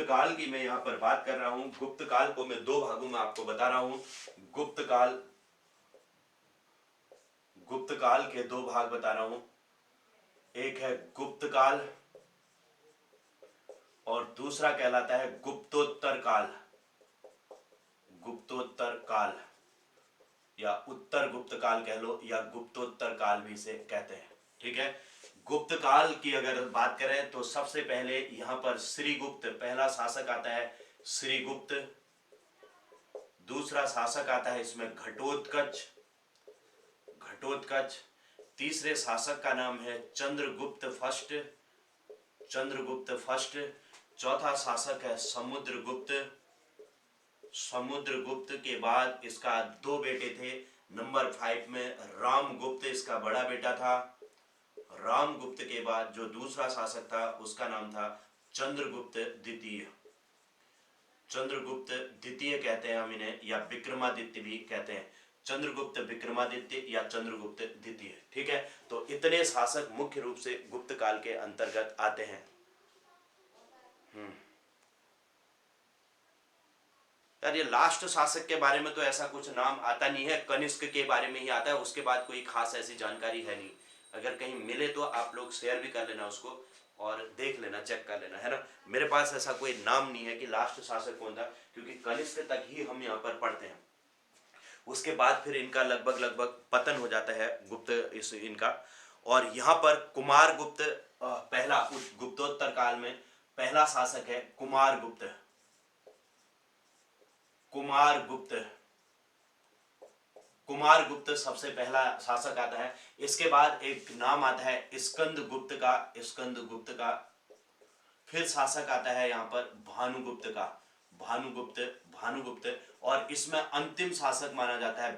काल की मैं यहाँ पर बात कर रहा हूँ। गुप्त काल को मैं दो भागों में आपको बता रहा हूँ। गुप्त काल के दो भाग बता रहा हूँ। एक है गुप्त काल और दूसरा कहलाता है गुप्तोत्तर काल। गुप्तोत्तर काल या उत्तर गुप्त काल कह लो या गुप्तोत्तर काल भी इसे कहते हैं। ठीक है, गुप्त काल की अगर बात करें तो सबसे पहले यहां पर श्रीगुप्त पहला शासक आता है, श्रीगुप्त। दूसरा शासक आता है इसमें घटोत्कच। तीसरे शासक का नाम है चंद्रगुप्त फर्स्ट। चौथा शासक है समुद्रगुप्त। समुद्रगुप्त के बाद इसका दो बेटे थे। नंबर 5 में रामगुप्त इसका बड़ा बेटा था। रामगुप्त के बाद जो दूसरा शासक था उसका नाम था चंद्रगुप्त द्वितीय। चंद्रगुप्त द्वितीय कहते हैं हम इन्हें, या विक्रमादित्य भी कहते हैं। चंद्रगुप्त विक्रमादित्य या चंद्रगुप्त द्वितीय। ठीक है, तो इतने शासक मुख्य रूप से गुप्त काल के अंतर्गत आते हैं। यार ये लास्ट शासक के बारे में तो ऐसा कुछ नाम आता नहीं है, कनिष्क के बारे में ही आता है। उसके बाद कोई खास ऐसी जानकारी है नहीं। अगर कहीं मिले तो आप लोग शेयर भी कर लेना उसको और देख लेना, चेक कर लेना, है ना। मेरे पास ऐसा कोई नाम नहीं है कि लास्ट शासक कौन था, क्योंकि कनिष्क तक ही हम यहाँ पर पढ़ते हैं। उसके बाद फिर इनका लगभग पतन हो जाता है गुप्त इनका। और यहाँ पर कुमारगुप्त पहला गुप्तोत्तर काल में पहला शासक है कुमारगुप्त। कुमारगुप्त सबसे पहला शासक आता है। इसके बाद एक नाम आता है स्कंदगुप्त का। फिर शासक आता है यहाँ पर भानुगुप्त का। भानुगुप्त और इसमें अंतिम शासक माना जाता है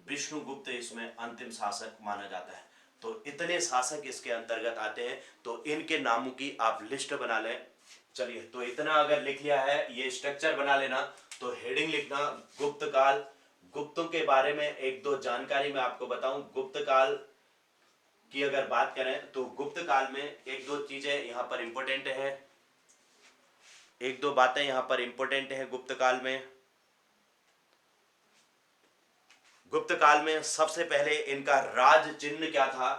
विष्णुगुप्त इसमें अंतिम शासक माना जाता है। तो इतने शासक इसके अंतर्गत आते हैं, तो इनके नामों की आप लिस्ट बना लें। चलिए, तो इतना अगर लिख लिया है, ये स्ट्रक्चर बना लेना। तो हेडिंग लिखना गुप्त काल। गुप्तों के बारे में एक दो जानकारी मैं आपको बताऊं। गुप्त काल की अगर बात करें तो गुप्त काल में एक दो चीजें यहाँ पर इंपॉर्टेंट है, एक दो बातें यहाँ पर इंपॉर्टेंट है गुप्त काल में। गुप्त काल में सबसे पहले इनका राज चिन्ह क्या था?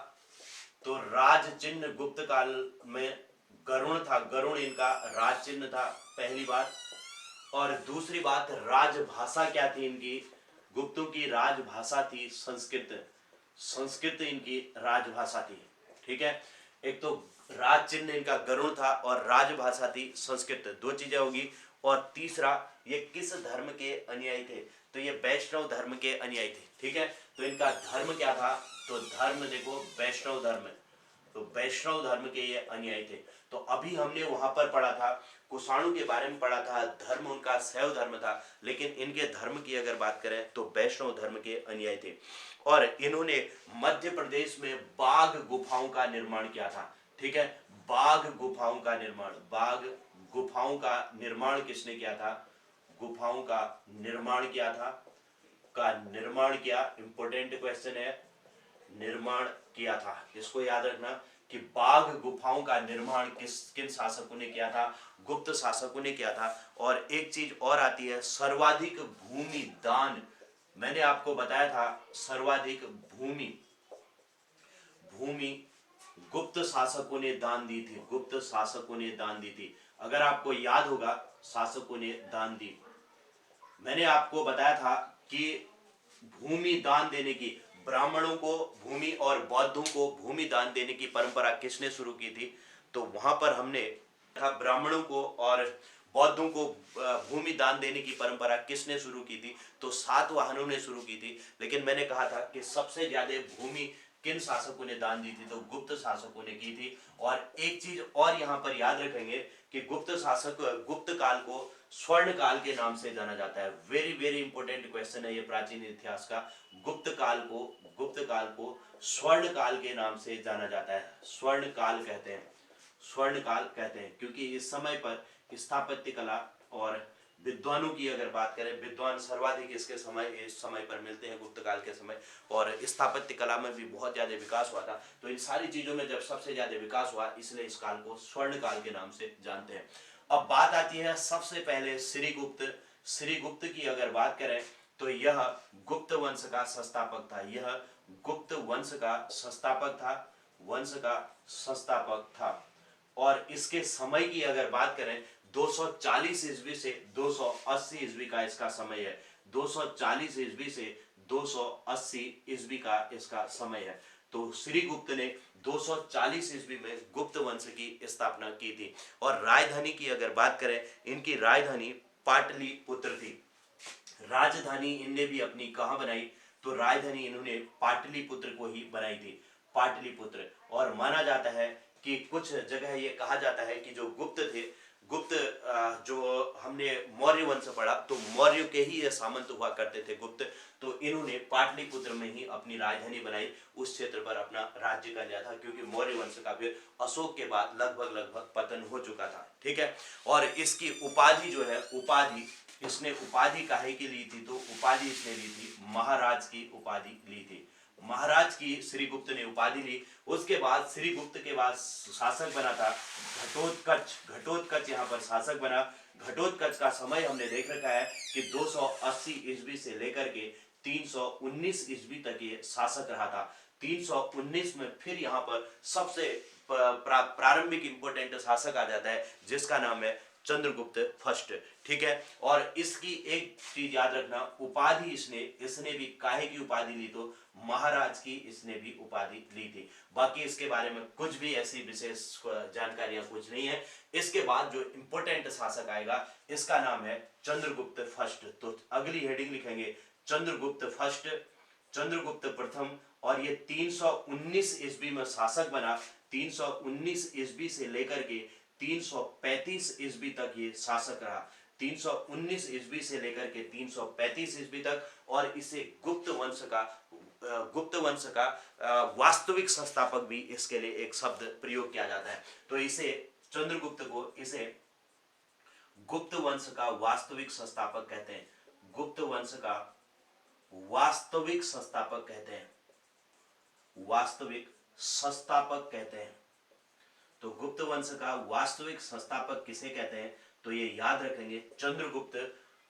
तो राज चिन्ह गुप्त काल में गरुण था। गरुण इनका राज चिन्ह था, पहली बात। और दूसरी बात, राजभाषा क्या थी इनकी? गुप्तों की राजभाषा थी संस्कृत इनकी राजभाषा थी। ठीक है, एक तो राज चिन्ह इनका गरुण था और राजभाषा थी संस्कृत, दो चीजें होगी। और तीसरा, ये किस धर्म के अनुयायी थे? तो ये वैष्णव धर्म के अनुयायी थे। ठीक है, तो इनका धर्म क्या था? तो धर्म देखो वैष्णव धर्म, तो वैष्णव धर्म के ये अनुयायी थे। तो अभी हमने वहां पर पढ़ा था, कुषाणु के बारे में पढ़ा था, धर्म उनका शैव धर्म था। लेकिन इनके धर्म की अगर बात करें तो वैष्णव धर्म के अनुयायी थे। और इन्होंने मध्य प्रदेश में बाघ गुफाओं का निर्माण किया था। ठीक है, बाघ गुफाओं का निर्माण किसने किया था? गुफाओं का निर्माण किया, इंपोर्टेंट क्वेश्चन है, निर्माण किया था। इसको याद रखना कि बाघ गुफाओं का निर्माण किन शासकों ने किया था? गुप्त शासकों ने किया था। और एक चीज और आती है, सर्वाधिक भूमि दान। मैंने आपको बताया था सर्वाधिक भूमि गुप्त शासकों ने दान दी थी। अगर आपको याद होगा, शासकों ने दान दी। मैंने आपको बताया था कि भूमि दान देने की, ब्राह्मणों को भूमि और बौद्धों को भूमि दान देने की परंपरा किसने शुरू की थी? तो वहां पर हमने ब्राह्मणों को और बौद्धों को भूमि दान देने की परंपरा किसने शुरू की थी? तो सातवाहनों ने शुरू की थी। लेकिन मैंने कहा था कि सबसे ज्यादा भूमि किन शासकों ने दान दी थी? तो गुप्त शासकों ने की थी। और एक चीज और यहाँ पर याद रखेंगे कि गुप्त काल को स्वर्ण काल के नाम से जाना जाता है। वेरी वेरी इंपॉर्टेंट क्वेश्चन है ये प्राचीन इतिहास का। गुप्त काल को स्वर्ण काल के नाम से जाना जाता है। स्वर्ण काल कहते हैं क्योंकि इस समय पर स्थापत्य कला और विद्वानों की अगर बात करें, विद्वान सर्वाधिक इसके समय इस समय पर मिलते हैं गुप्त काल के समय। और स्थापत्य कला में भी बहुत ज्यादा विकास हुआ था। तो इन सारी चीजों में जब सबसे ज्यादा विकास हुआ, इसलिए इस काल को स्वर्ण काल के नाम से जानते हैं। अब बात आती है सबसे पहले श्रीगुप्त। श्रीगुप्त की अगर बात करें तो यह गुप्त वंश का संस्थापक था। यह गुप्त वंश का संस्थापक था, वंश का संस्थापक था। और इसके समय की अगर बात करें 240 ईस्वी से 280 ईस्वी का इसका समय है। 240 ईस्वी से 280 ईस्वी का इसका समय है। तो श्रीगुप्त ने 240 ईस्वी में गुप्त वंश की स्थापना की थी। और राजधानी की अगर बात करें, इनकी राजधानी पाटलिपुत्र थी। राजधानी इनने भी अपनी कहां बनाई, तो राजधानी इन्होंने पाटलिपुत्र को ही बनाई थी, पाटलिपुत्र। और माना जाता है कि कुछ जगह ये कहा जाता है कि जो गुप्त थे, गुप्त जो हमने मौर्य वंश पढ़ा, तो मौर्य के ही ये सामंत हुआ करते थे गुप्त। तो इन्होंने पाटलिपुत्र में ही अपनी राजधानी बनाई, उस क्षेत्र पर अपना राज्य कर लिया था, क्योंकि मौर्य वंश का फिर अशोक के बाद लगभग पतन हो चुका था। ठीक है। और इसकी उपाधि जो है, उपाधि इसने उपाधि काहे की ली थी, तो उपाधि इसने ली थी महाराज की उपाधि ली थी। महाराज की श्रीगुप्त ने उपाधि ली। उसके बाद श्रीगुप्त के बाद शासक बना था घटोत्कच। घटोत्कच यहाँ पर शासक बना। घटोत्कच का समय हमने देख रखा है कि 280 ईस्वी से लेकर के 319 ईस्वी तक ये शासक रहा था। 319 में फिर यहाँ पर सबसे प्रारंभिक इंपोर्टेंट शासक आ जाता है, जिसका नाम है चंद्रगुप्त फर्स्ट। ठीक है। और इसकी एक चीज याद रखना, उपाधि इसने भी काहे की उपाधि ली, तो महाराज की इसने भी उपाधि ली थी। बाकी इसके बारे में कुछ भी ऐसी विशेष जानकारियां कुछ नहीं है। इसके बाद जो इंपोर्टेंट शासक आएगा, इसका नाम है चंद्रगुप्त फर्स्ट। तो अगली हेडिंग लिखेंगे चंद्रगुप्त फर्स्ट, चंद्रगुप्त प्रथम। और ये 319 ईस्वी में शासक बना। 319 ईस्वी से लेकर के 335 ईस्वी तक ये शासक रहा। 319 ईस्वी से लेकर के 335 ईस्वी तक। और इसे गुप्त वंश का वास्तविक संस्थापक भी इसके लिए एक शब्द प्रयोग किया जाता है। तो इसे चंद्रगुप्त को इसे गुप्त वंश का वास्तविक संस्थापक कहते हैं। गुप्त वंश का वास्तविक संस्थापक कहते हैं, वास्तविक संस्थापक कहते हैं। तो गुप्त वंश का वास्तविक संस्थापक किसे कहते हैं, तो ये याद रखेंगे, चंद्रगुप्त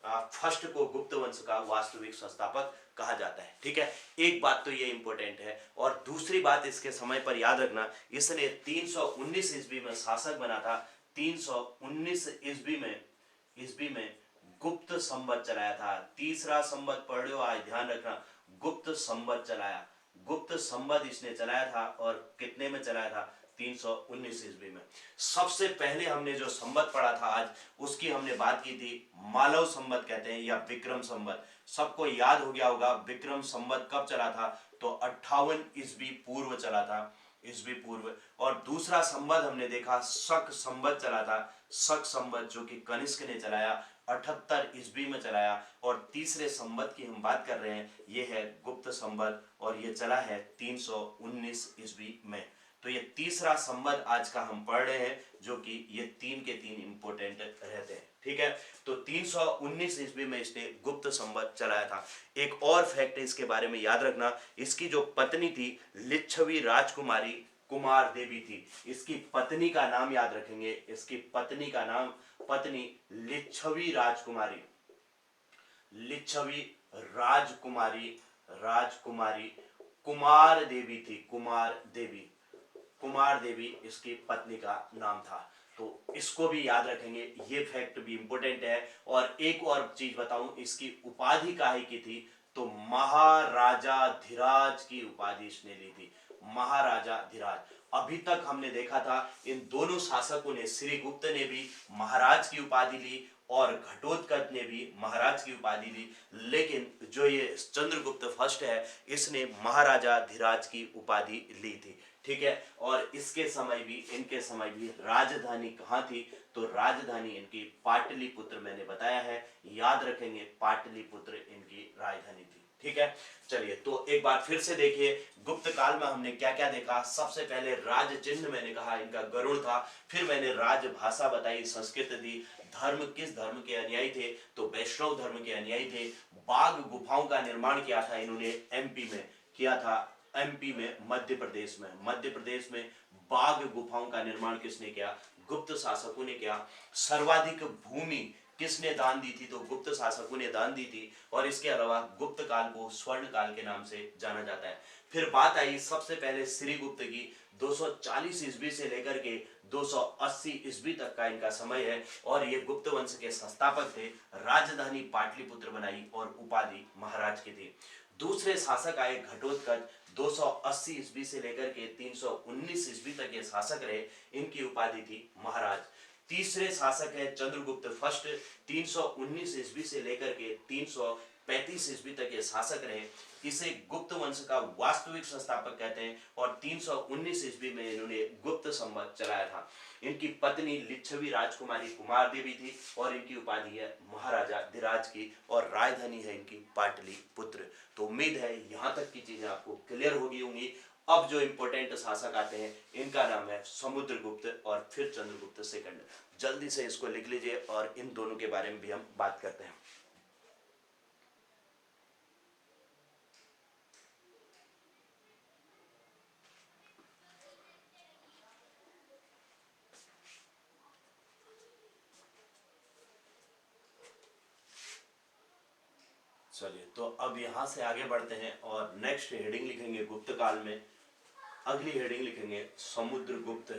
फर्स्ट को गुप्त वंश का वास्तविक संस्थापक कहा जाता है। ठीक है। एक बात तो ये इंपॉर्टेंट है। और दूसरी बात इसके समय पर याद रखना, इसने 319 ईस्वी में शासक बना था। 319 ईस्वी में गुप्त संवत चलाया था। तीसरा संवत पढ़ लो, आज ध्यान रखना, गुप्त संवत चलाया। गुप्त संवत इसने चलाया था। और कितने में चलाया था, 319 ईस्वी में। सबसे पहले हमने जो संवत पढ़ा था आज, उसकी हमने बात की थी, मालव संवत कहते हैं या विक्रम संवत। सबको याद हो गया होगा विक्रम संवत कब चला था, तो 58 ईस्वी पूर्व चला था, ईस्वी पूर्व। और दूसरा संवत हमने देखा शक संवत चला था। शक संवत जो कि कनिष्क ने चलाया, 78 ईस्वी में चलाया। और तीसरे संवत की हम बात कर रहे हैं, ये है गुप्त संवत, और ये चला है 319 ईस्वी में। तो ये तीसरा संवत आज का हम पढ़ रहे हैं, जो कि ये 3 के 3 इंपोर्टेंट रहते हैं। ठीक है। तो 319 ईस्वी में इसने गुप्त संवत चलाया था। एक और फैक्ट इसके बारे में याद रखना, इसकी जो पत्नी थी लिच्छवी राजकुमारी कुमार देवी थी। इसकी पत्नी का नाम याद रखेंगे, इसकी पत्नी का नाम, पत्नी लिच्छवी राजकुमारी, लिच्छवी राजकुमारी, राजकुमारी कुमार देवी थी। कुमार देवी, कुमार देवी इसकी पत्नी का नाम था। तो इसको भी याद रखेंगे, ये फैक्ट भी इंपॉर्टेंट है। और एक और चीज बताऊं, इसकी उपाधि काहे की थी, तो महाराजा धीराज की उपाधि इसने ली थी, महाराजा धीराज। अभी तक हमने देखा था इन दोनों शासकों ने, श्रीगुप्त ने भी महाराज की उपाधि ली और घटोत्कच ने भी महाराज की उपाधि ली। लेकिन जो ये चंद्रगुप्त फर्स्ट है, इसने महाराजा धीराज की उपाधि ली थी। ठीक है। और इसके समय भी, इनके समय भी राजधानी कहाँ थी, तो राजधानी इनकी पाटलिपुत्र, मैंने बताया है, याद रखेंगे पाटलिपुत्र इनकी राजधानी थी। ठीक है, चलिए तो एक बार फिर से देखिए गुप्त काल में हमने क्या क्या देखा। सबसे पहले राज चिन्ह मैंने कहा इनका गरुड़ था, फिर मैंने राज भाषा बताई, संस्कृत दी, धर्म किस धर्म के अनुयायी थे, तो वैष्णव धर्म के अनुयायी थे। बाघ गुफाओं का निर्माण किया था इन्होंने एमपी में किया था, एमपी में, मध्य प्रदेश में, मध्य प्रदेश में बाघ गुफाओं का निर्माण किसने किया, गुप्त शासकों ने किया। सर्वाधिक भूमि किसने दान दी थी, तो गुप्त शासकों ने दान दी थी। और इसके अलावा गुप्त काल को स्वर्ण काल के नाम से जाना जाता है। फिर बात आई सबसे पहले श्रीगुप्त की, 240 ईस्वी से लेकर के 280 ईस्वी तक का इनका समय है और ये गुप्त वंश के संस्थापक थे। राजधानी पाटलिपुत्र बनाई और उपाधि महाराज की थी। दूसरे शासक आए घटोत्कच, 280 ईस्वी से लेकर के 319 ईस्वी तक ये शासक रहे, इनकी उपाधि थी महाराज। तीसरे शासक है चंद्रगुप्त फर्स्ट, 319 ईस्वी से लेकर के 335 ईस्वी तक ये शासक रहे। इसे गुप्त वंश का वास्तविक संस्थापक कहते हैं और 319 ईस्वी में इन्होंने गुप्त संवत चलाया था। इनकी पत्नी लिच्छवी राजकुमारी कुमार देवी थी और इनकी उपाधि है महाराजा धीराज की और राजधानी है इनकी पाटलिपुत्र। तो उम्मीद है यहाँ तक की चीजें आपको क्लियर होगी होंगी। अब जो इंपॉर्टेंट शासक आते हैं इनका नाम है समुद्रगुप्त और फिर चंद्रगुप्त सेकंड। जल्दी से इसको लिख लीजिए और इन दोनों के बारे में भी हम बात करते हैं। चलिए तो अब यहां से आगे बढ़ते हैं और नेक्स्ट हेडिंग लिखेंगे गुप्त काल में। अगली हेडिंग लिखेंगे समुद्रगुप्त।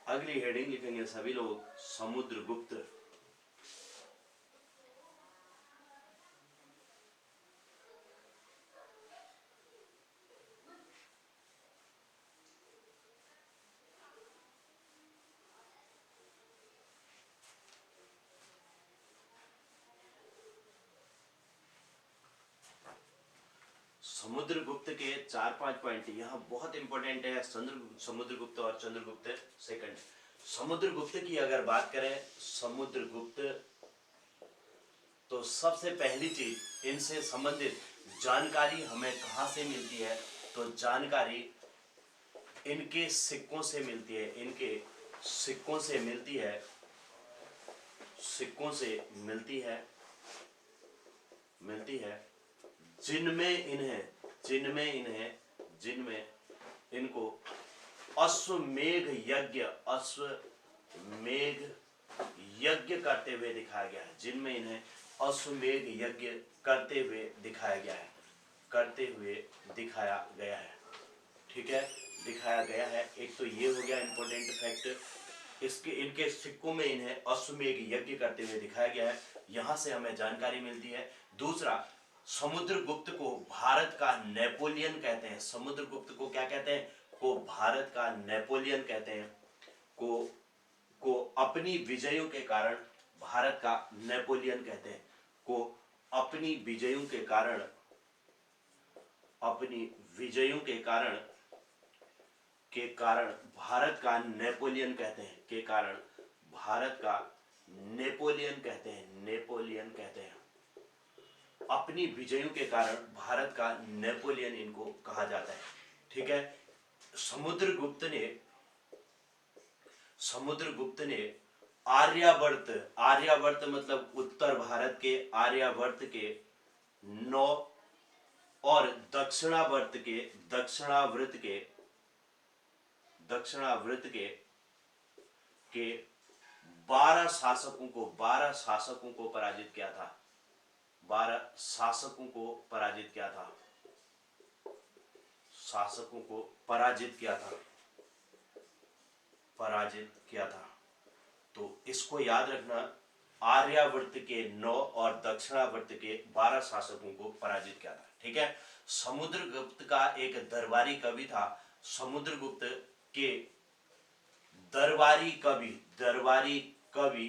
अगली हेडिंग लिखेंगे सभी लोग समुद्रगुप्त। समुद्रगुप्त के 4-5 पॉइंट यहाँ बहुत इंपॉर्टेंट है। समुद्रगुप्त और चंद्रगुप्त सेकंड। समुद्रगुप्त की अगर बात करें, समुद्रगुप्त तो सबसे पहली चीज इनसे संबंधित जानकारी हमें कहां से मिलती है, तो जानकारी इनके सिक्कों से मिलती है। इनके सिक्कों से मिलती है, सिक्कों से मिलती है जिनमें इनको अश्वमेघ यज्ञ करते हुए दिखाया गया है। जिनमें इन्हें अश्वमेघ यज्ञ करते हुए दिखाया गया है। ठीक है, दिखाया गया है। एक तो ये हो गया इंपॉर्टेंट फैक्ट। इनके सिक्कों में इन्हें अश्वमेघ यज्ञ करते हुए दिखाया गया है, यहां से हमें जानकारी मिलती है। दूसरा, समुद्रगुप्त को भारत का नेपोलियन कहते हैं। समुद्रगुप्त को क्या कहते हैं, को भारत का नेपोलियन कहते हैं। को अपनी विजयों के कारण भारत का नेपोलियन कहते हैं। को अपनी विजयों के कारण भारत का नेपोलियन कहते हैं। के कारण भारत का नेपोलियन कहते हैं। अपनी विजयों के कारण भारत का नेपोलियन इनको कहा जाता है। ठीक है, समुद्रगुप्त ने आर्यावर्त मतलब उत्तर भारत के आर्यावर्त के 9 और दक्षिणावर्त के 12 शासकों को पराजित किया था। 12 शासकों को पराजित किया था। तो इसको याद रखना, आर्यावर्त के 9 और दक्षिणावर्त के 12 शासकों को पराजित किया था। ठीक है, समुद्रगुप्त का एक दरबारी कवि था। समुद्रगुप्त के दरबारी कवि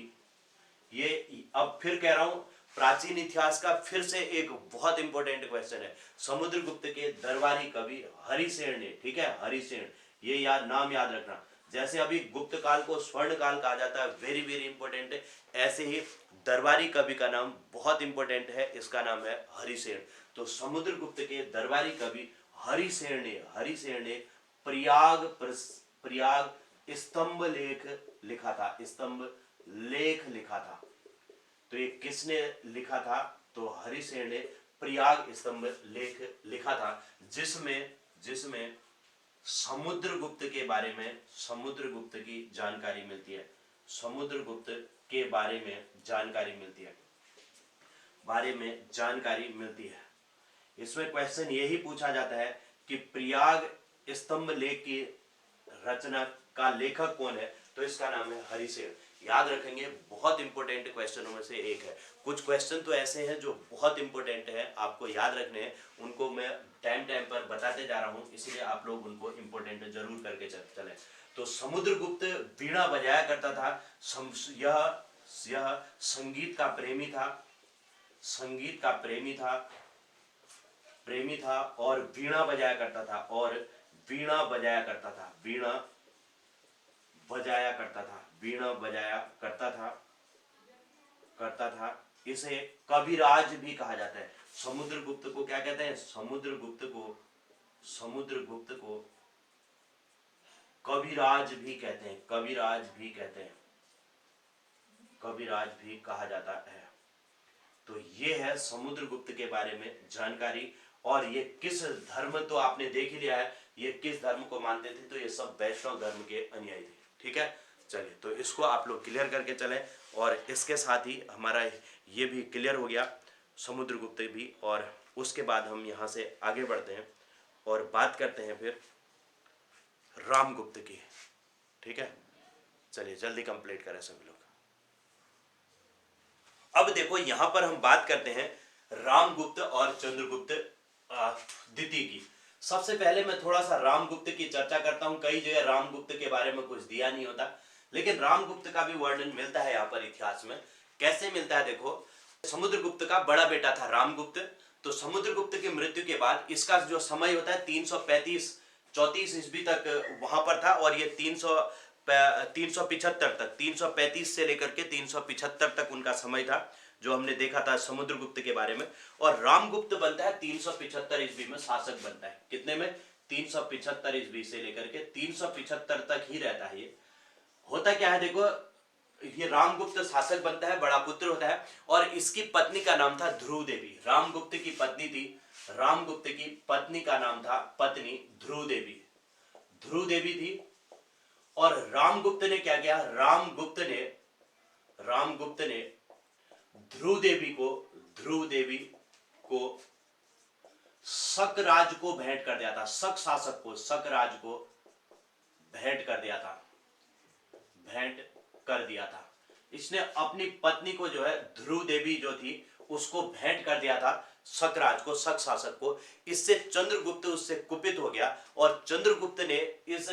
ये, अब फिर कह रहा हूं, प्राचीन इतिहास का फिर से एक बहुत इंपॉर्टेंट क्वेश्चन है। समुद्रगुप्त के दरबारी कवि हरिसेन ने, ठीक है, हरिसेन, ये नाम याद रखना। जैसे अभी गुप्त काल को स्वर्ण काल कहा जाता है, वेरी वेरी इंपॉर्टेंट है, ऐसे ही दरबारी कवि का नाम बहुत इंपॉर्टेंट है, इसका नाम है हरिसेन। तो समुद्रगुप्त के दरबारी कवि हरिसेन ने प्रयाग स्तंभ लेख लिखा था, स्तंभ लेख लिखा था। तो ये किसने लिखा था? तो हरिसेन ने प्रयाग स्तंभ लेख लिखा था, जिसमें समुद्रगुप्त के बारे में, समुद्रगुप्त की जानकारी मिलती है, समुद्रगुप्त के बारे में जानकारी मिलती है, बारे में जानकारी मिलती है। इसमें क्वेश्चन यही पूछा जाता है कि प्रयाग स्तंभ लेख की रचना का लेखक कौन है? तो इसका नाम है हरिसेन। याद रखेंगे, बहुत इंपॉर्टेंट क्वेश्चनों में से एक है। कुछ क्वेश्चन तो ऐसे हैं जो बहुत इंपॉर्टेंट है, आपको याद रखने हैं, उनको मैं टाइम टाइम पर बताते जा रहा हूं, इसलिए आप लोग उनको इंपॉर्टेंट जरूर करके चले। तो समुद्रगुप्त वीणा बजाया करता था, यह संगीत का प्रेमी था, संगीत का प्रेमी था और वीणा बजाया करता था, और वीणा बजाया करता था, वीणा बजाया करता था। इसे कविराज भी कहा जाता है। समुद्रगुप्त को क्या कहते हैं? समुद्रगुप्त को कविराज भी कहते हैं, कविराज भी कहा जाता है। तो ये है समुद्रगुप्त के बारे में जानकारी। और ये किस धर्म, तो आपने देख ही लिया है ये किस धर्म को मानते थे, तो ये सब वैष्णव धर्म के अनुयायी थे। ठीक है, चलिए, तो इसको आप लोग क्लियर करके चलें। और इसके साथ ही हमारा ये भी क्लियर हो गया, समुद्रगुप्त भी। और उसके बाद हम यहाँ से आगे बढ़ते हैं और बात करते हैं फिर रामगुप्त की। ठीक है, चलिए जल्दी कंप्लीट करें सभी लोग। अब देखो, यहां पर हम बात करते हैं रामगुप्त और चंद्रगुप्त द्वितीय की। सबसे पहले मैं थोड़ा सा रामगुप्त की चर्चा करता हूं। कई जगह रामगुप्त के बारे में कुछ दिया नहीं होता, लेकिन रामगुप्त का भी वर्णन मिलता है यहाँ पर इतिहास में। कैसे मिलता है? देखो, समुद्रगुप्त का बड़ा बेटा था रामगुप्त। तो समुद्रगुप्त की मृत्यु के बाद इसका जो समय होता है 335-34 ईस्वी तक वहां पर था, और ये 375 तक, 335 से लेकर के 375 तक उनका समय था, जो हमने देखा था समुद्रगुप्त के बारे में। और रामगुप्त बनता है 375 ईस्वी में, शासक बनता है। कितने में? 375 ईस्वी से लेकर के 375 तक ही रहता है। ये होता क्या है, देखो, ये रामगुप्त शासक बनता है, बड़ा पुत्र होता है, और इसकी पत्नी का नाम था ध्रुव देवी। रामगुप्त की पत्नी थी, रामगुप्त की पत्नी का नाम था पत्नी ध्रुव देवी, ध्रुव देवी थी। और रामगुप्त ने क्या किया? रामगुप्त ने ध्रुव देवी को शकराज को भेंट कर दिया था, शक शासक को, शकराज को भेंट कर दिया था। इसने अपनी पत्नी को जो है, ध्रुव देवी जो थी, उसको भेंट कर दिया था शकराज को, शक शासक को। इससे चंद्रगुप्त उससे कुपित हो गया, और चंद्रगुप्त ने इस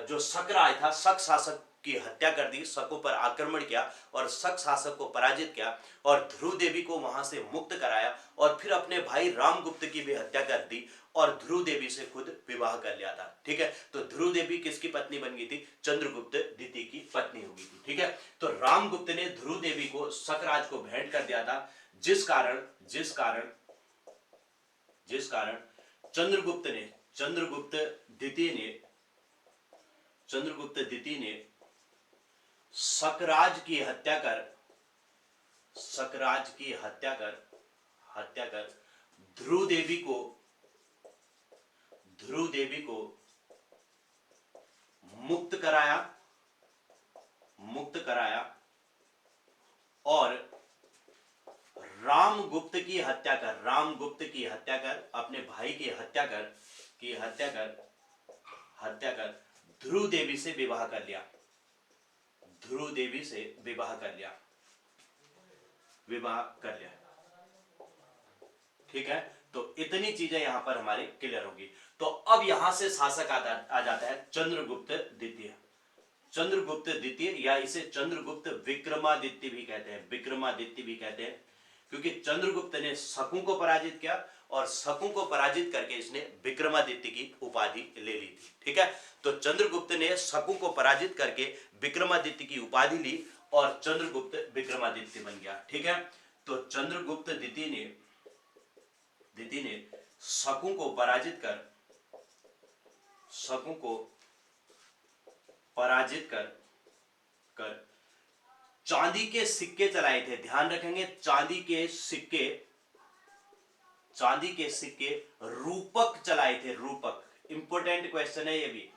जो शकराज था, शक शासक की हत्या कर दी, शकों पर आक्रमण किया और शक शासक को पराजित किया, और ध्रुव देवी को वहां से मुक्त कराया, और फिर अपने भाई रामगुप्त की भी हत्या कर दी, और ध्रुव देवी से खुद विवाह कर लिया था। ठीक है, तो ध्रुव देवी किसकी पत्नी बन गई थी? चंद्रगुप्त द्वितीय की पत्नी हो गई थी। ठीक है, तो रामगुप्त ने ध्रुव देवी को शकराज को भेंट कर दिया था, जिस कारण चंद्रगुप्त द्वितीय ने शकराज की हत्या कर ध्रुव देवी को मुक्त कराया और रामगुप्त की हत्या कर अपने भाई की हत्या कर ध्रुव देवी से विवाह कर लिया, ठीक है, तो इतनी चीजें यहां पर हमारी क्लियर होगी। तो अब यहां से शासक आ जाता है चंद्रगुप्त द्वितीय, या इसे चंद्रगुप्त विक्रमादित्य भी कहते हैं, क्योंकि चंद्रगुप्त ने शकों को पराजित किया और शकु को पराजित करके इसने विक्रमादित्य की उपाधि ले ली थी। ठीक है, तो चंद्रगुप्त ने शकु को पराजित करके विक्रमादित्य की उपाधि ली और चंद्रगुप्त विक्रमादित्य बन गया। ठीक है, तो चंद्रगुप्त द्वितीय ने शकु को पराजित कर चांदी के सिक्के चलाए थे। ध्यान रखेंगे, चांदी के सिक्के रूपक चलाए थे। रूपक इंपोर्टेंट क्वेश्चन है ये भी,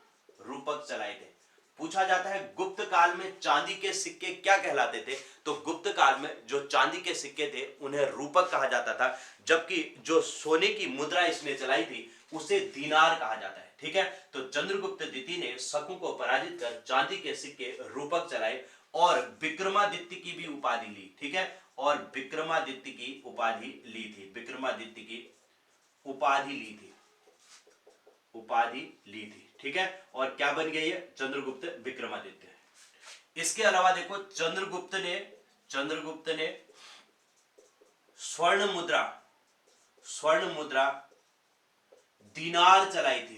रूपक चलाए थे। पूछा जाता है गुप्त काल में चांदी के सिक्के क्या कहलाते थे, तो गुप्त काल में जो चांदी के सिक्के थे उन्हें रूपक कहा जाता था, जबकि जो सोने की मुद्रा इसने चलाई थी उसे दीनार कहा जाता है। ठीक है, तो चंद्रगुप्त द्वितीय ने शकु को पराजित कर चांदी के सिक्के रूपक चलाए और विक्रमादित्य की भी उपाधि ली। ठीक है, और विक्रमादित्य की उपाधि ली थी। विक्रमादित्य की उपाधि ली थी। ठीक है, और क्या बन गई है, चंद्रगुप्त विक्रमादित्य। इसके अलावा देखो चंद्रगुप्त ने स्वर्ण मुद्रा दीनार चलाई थी।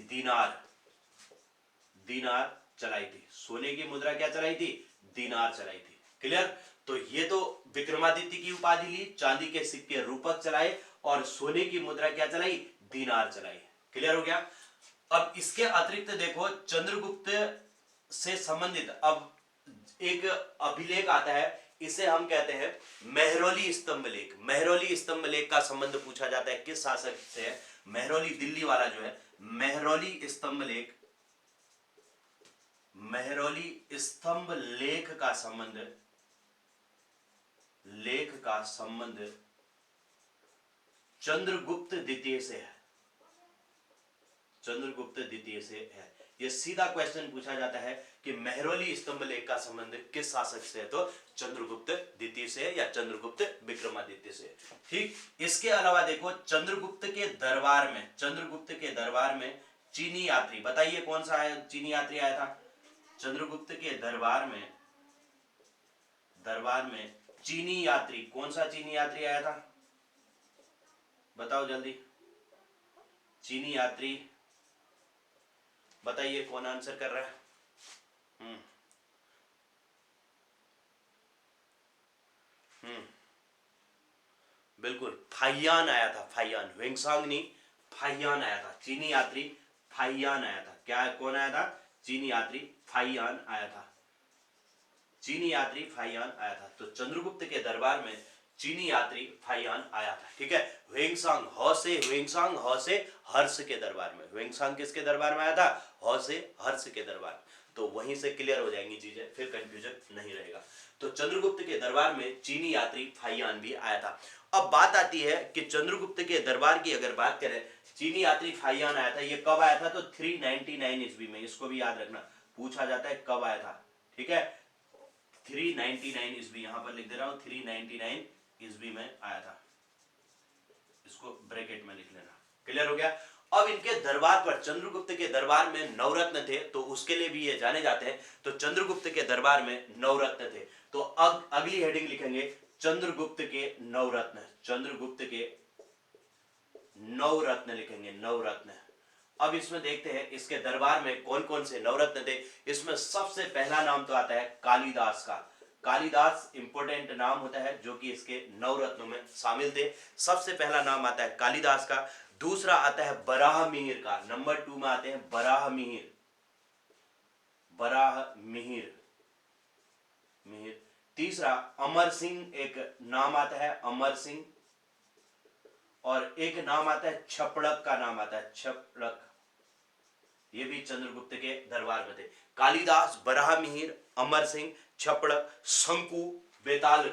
दीनार चलाई थी। सोने की मुद्रा क्या चलाई थी, दीनार चलाई थी। क्लियर, तो ये तो विक्रमादित्य की उपाधि ली, चांदी के सिक्के रूपक चलाए और सोने की मुद्रा क्या चलाई, दीनार चलाई। क्लियर हो गया। अब इसके अतिरिक्त देखो चंद्रगुप्त से संबंधित अब एक अभिलेख आता है, इसे हम कहते हैं मेहरौली स्तंभ लेख। मेहरौली स्तंभ लेख का संबंध पूछा जाता है किस शासक से है, मेहरौली दिल्ली वाला जो है, मेहरौली स्तंभ लेख का संबंध चंद्रगुप्त द्वितीय से है। ये सीधा क्वेश्चन पूछा जाता है कि मेहरौली स्तंभ लेख का संबंध किस शासक से है, तो चंद्रगुप्त द्वितीय से या चंद्रगुप्त विक्रमादित्य से। ठीक, इसके अलावा देखो चंद्रगुप्त के दरबार में चीनी यात्री, बताइए कौन सा चीनी यात्री आया था। चंद्रगुप्त के दरबार में चीनी यात्री, कौन सा चीनी यात्री आया था, बताओ जल्दी। चीनी यात्री बताइए, कौन आंसर कर रहा है। बिल्कुल, फाहियान आया था। फाहियान, वेंगसांग नहीं, फाहियान आया था। चीनी यात्री फाहियान आया था। क्या, कौन आया था, चीनी यात्री फाहियान आया था। तो चंद्रगुप्त के दरबार में चीनी यात्री फाहियान आया था। ठीक है, वेंगसांग ह से हर्ष के दरबार में, वेंगसांग किसके दरबार में आया था, ह से हर्ष के दरबार। तो वहीं से क्लियर हो जाएंगी चीजें, फिर कंफ्यूजन नहीं रहेगा। तो चंद्रगुप्त के दरबार में चीनी यात्री फाहियान भी आया था। अब बात आती है कि चंद्रगुप्त के दरबार की अगर बात करें, चीनी यात्री फाहियान आया था, ये कब आया था, तो 399 ईस्वी में। इसको भी याद रखना, पूछा जाता है कब आया था। ठीक है, 399 ईस्वी, यहां पर लिख दे रहा हूं, 399 ईस्वी में आया था। इसको ब्रैकेट में लिख लेना। क्लियर हो गया। अब इनके दरबार पर, चंद्रगुप्त के दरबार में नवरत्न थे, तो उसके लिए भी ये जाने जाते हैं। तो चंद्रगुप्त के दरबार में नवरत्न थे, तो अब अगली हेडिंग लिखेंगे चंद्रगुप्त के नवरत्न। चंद्रगुप्त के नवरत्न लिखेंगे, नवरत्न। अब इसमें देखते हैं इसके दरबार में कौन कौन से नवरत्न थे। इसमें सबसे पहला नाम तो आता है कालिदास का। कालिदास इंपोर्टेंट नाम होता है जो कि इसके नवरत्नों में शामिल थे। सबसे पहला नाम आता है कालिदास का। दूसरा आता है बराहमिहिर का, नंबर 2 में आते हैं बराहमिहिर। तीसरा अमर सिंह, एक नाम आता है अमर सिंह, और एक नाम आता है छपड़क का नाम आता है, छपड़क। ये भी चंद्रगुप्त के दरबार में थे। कालिदास, बराहमिहिर, अमर सिंह, छपड़क, शंकु, बेताल,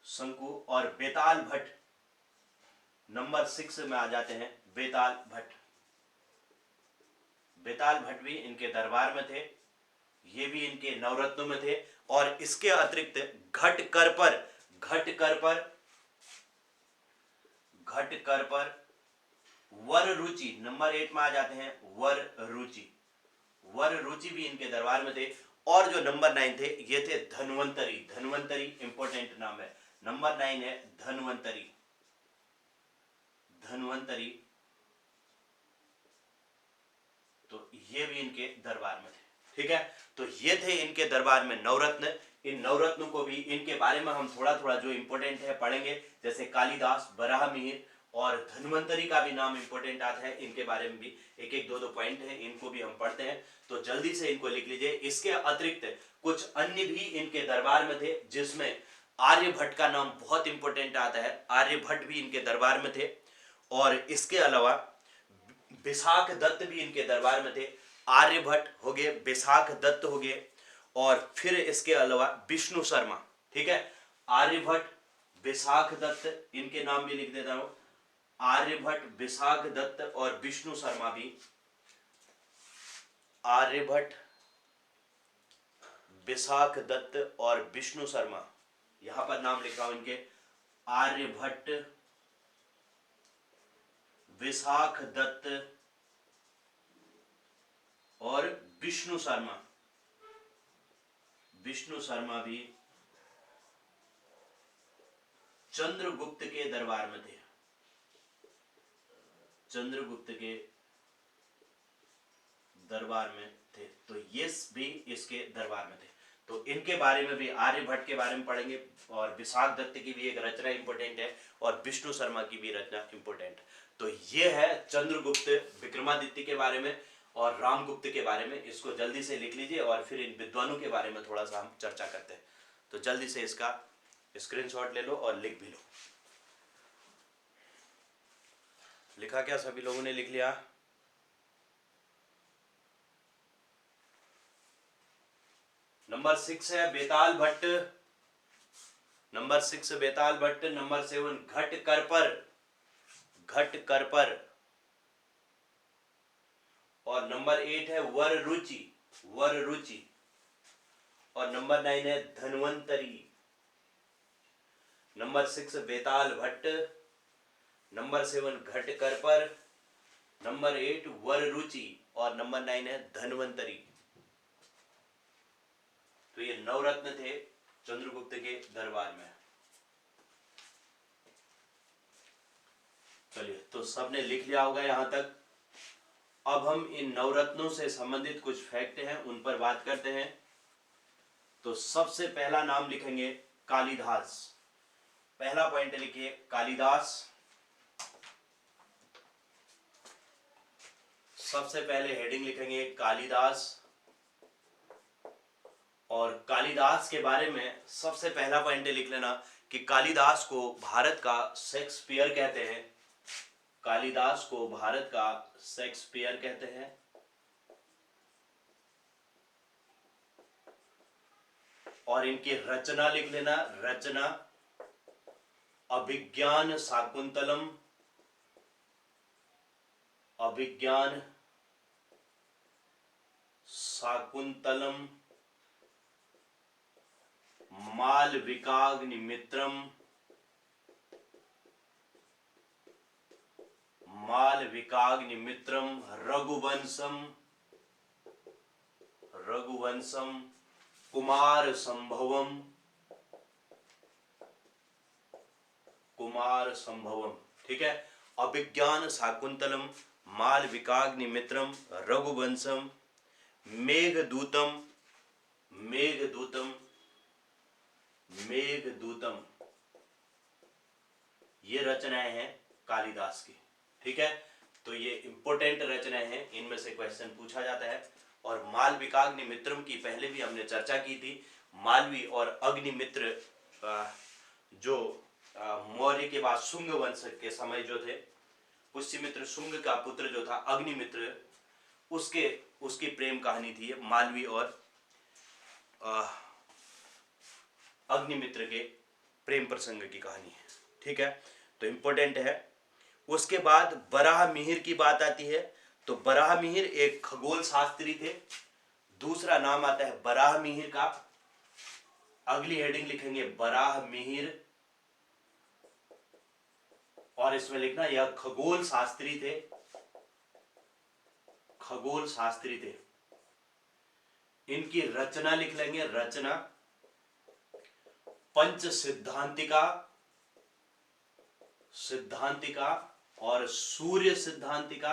शंकु और बेताल भट्ट। नंबर 6 में आ जाते हैं बेताल भट्ट। बेताल भट्ट भी इनके दरबार में थे, ये भी इनके नवरत्नों में थे। और इसके अतिरिक्त घटकर पर वर रुचि, नंबर 8 में आ जाते हैं वर रुचि भी इनके दरबार में थे। और जो नंबर 9 थे, ये थे धन्वंतरी। धन्वंतरी इंपोर्टेंट नाम है, नंबर 9 है धन्वंतरी। धन्वंतरी, तो ये भी इनके दरबार में थे। ठीक है, तो ये थे इनके दरबार में नवरत्न। इन नवरत्नों को भी, इनके बारे में हम थोड़ा थोड़ा जो इंपॉर्टेंट है पढ़ेंगे, जैसे कालिदास, बराहमिहिर और धन्वंतरी का भी नाम इंपॉर्टेंट आता है, इनके बारे में भी एक एक दो दो पॉइंट है, इनको भी हम पढ़ते हैं, तो जल्दी से इनको लिख लीजिए। इसके अतिरिक्त कुछ अन्य भी इनके दरबार में थे, जिसमें आर्यभट्ट का नाम बहुत इंपॉर्टेंट आता है। आर्यभट्ट भी इनके दरबार में थे, और इसके अलावा विशाख दत्त भी इनके दरबार में थे। आर्यभट्ट हो गए, विशाख दत्त हो गए, और फिर इसके अलावा विष्णु शर्मा। ठीक है, आर्यभट्ट, विशाख दत्त, इनके नाम भी लिख देता हूं। आर्यभट्ट, विशाख दत्त और विष्णु शर्मा भी। आर्यभट्ट, विशाख दत्त और विष्णु शर्मा, यहां पर नाम लिखा हूं इनके। आर्यभट्ट, विशाख दत्त और विष्णु शर्मा। विष्णु शर्मा भी चंद्रगुप्त के दरबार में थे। चंद्रगुप्त के दरबार में थे, तो ये भी इसके दरबार में थे। तो इनके बारे में भी, आर्यभट्ट के बारे में पढ़ेंगे, और विशाख दत्त की भी एक रचना इंपॉर्टेंट है, और विष्णु शर्मा की भी रचना इंपॉर्टेंट। तो ये है चंद्रगुप्त, विक्रमादित्य के बारे में और रामगुप्त के बारे में। इसको जल्दी से लिख लीजिए, और फिर इन विद्वानों के बारे में थोड़ा सा हम चर्चा करते हैं। तो जल्दी से इसका स्क्रीनशॉट ले लो और लिख भी लो। लिखा क्या? सभी लोगों ने लिख लिया? नंबर 6 है बेताल भट्ट। नंबर 6 बेताल भट्ट। नंबर 7 घट करपर। घट करपर। और नंबर 8 है वर रुचि। वर रुचि। और नंबर 9 है धन्वंतरी। नंबर 6 बेताल भट्ट, नंबर 7 घट करपर, नंबर 8 वर रुचि, और नंबर 9 है धन्वंतरी। तो ये नवरत्न थे चंद्रगुप्त के दरबार में। चलिए, तो सबने लिख लिया होगा यहां तक। अब हम इन नवरत्नों से संबंधित कुछ फैक्ट हैं, उन पर बात करते हैं। तो सबसे पहला नाम लिखेंगे कालिदास। पहला पॉइंट लिखिए कालिदास। सबसे पहले हेडिंग लिखेंगे कालिदास। और कालिदास के बारे में सबसे पहला पॉइंट लिख लेना कि कालिदास को भारत का शेक्सपियर कहते हैं। कालिदास को भारत का शेक्सपियर कहते हैं। और इनकी रचना लिख लेना। रचना अभिज्ञान शाकुंतलम। अभिज्ञान शाकुंतलम, मालविकाग्निमित्रम। मालविकाग्निमित्रम, रघुवंशम। रघुवंशम, कुमार संभवम। कुमार संभवम। ठीक है, अभिज्ञान शाकुंतलम, मालविकाग्निमित्रम, रघुवंशम, मेघदूतम। मेघदूतम, मेघदूतम, ये रचनाएं हैं कालिदास की। ठीक है, तो ये इंपॉर्टेंट रचनाएं हैं, इनमें से क्वेश्चन पूछा जाता है। और मालविकाग्निमित्रम की पहले भी हमने चर्चा की थी। मालवी और अग्निमित्र जो मौर्य के बाद शुंग वंश के समय जो थे, पुष्यमित्र शुंग का पुत्र जो था अग्निमित्र, उसकी प्रेम कहानी थी मालवी और अग्निमित्र के प्रेम प्रसंग की कहानी है। ठीक है, तो इंपॉर्टेंट है। उसके बाद बराहमिहिर की बात आती है। तो बराहमिहिर एक खगोल शास्त्री थे। दूसरा नाम आता है बराहमिहिर का। अगली हेडिंग लिखेंगे बराहमिहिर, और इसमें लिखना यह खगोल शास्त्री थे। खगोल शास्त्री थे। इनकी रचना लिख लेंगे। रचना पंच सिद्धांतिका, सिद्धांतिका और सूर्य सिद्धांतिका,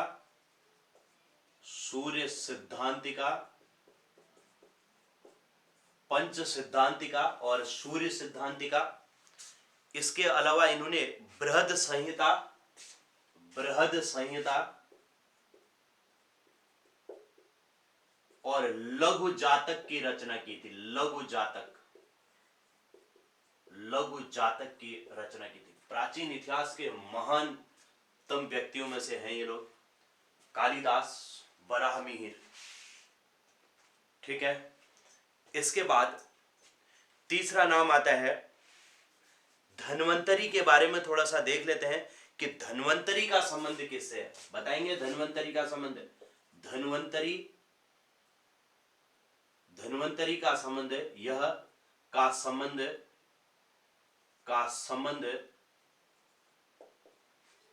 सूर्य सिद्धांतिका, पंच सिद्धांतिका और सूर्य सिद्धांतिका। इसके अलावा इन्होंने बृहद संहिता, बृहद संहिता और लघु जातक की रचना की थी। लघु जातक, लघु जातक की रचना की थी। प्राचीन इतिहास के महानतम व्यक्तियों में से हैं ये लोग, कालिदास, वराहमिहिर। ठीक है, इसके बाद तीसरा नाम आता है धन्वंतरी। के बारे में थोड़ा सा देख लेते हैं कि धन्वंतरी का संबंध किससे है। बताएंगे धन्वंतरी का संबंध। धन्वंतरी, धन्वंतरी का संबंध, यह का संबंध, का संबंध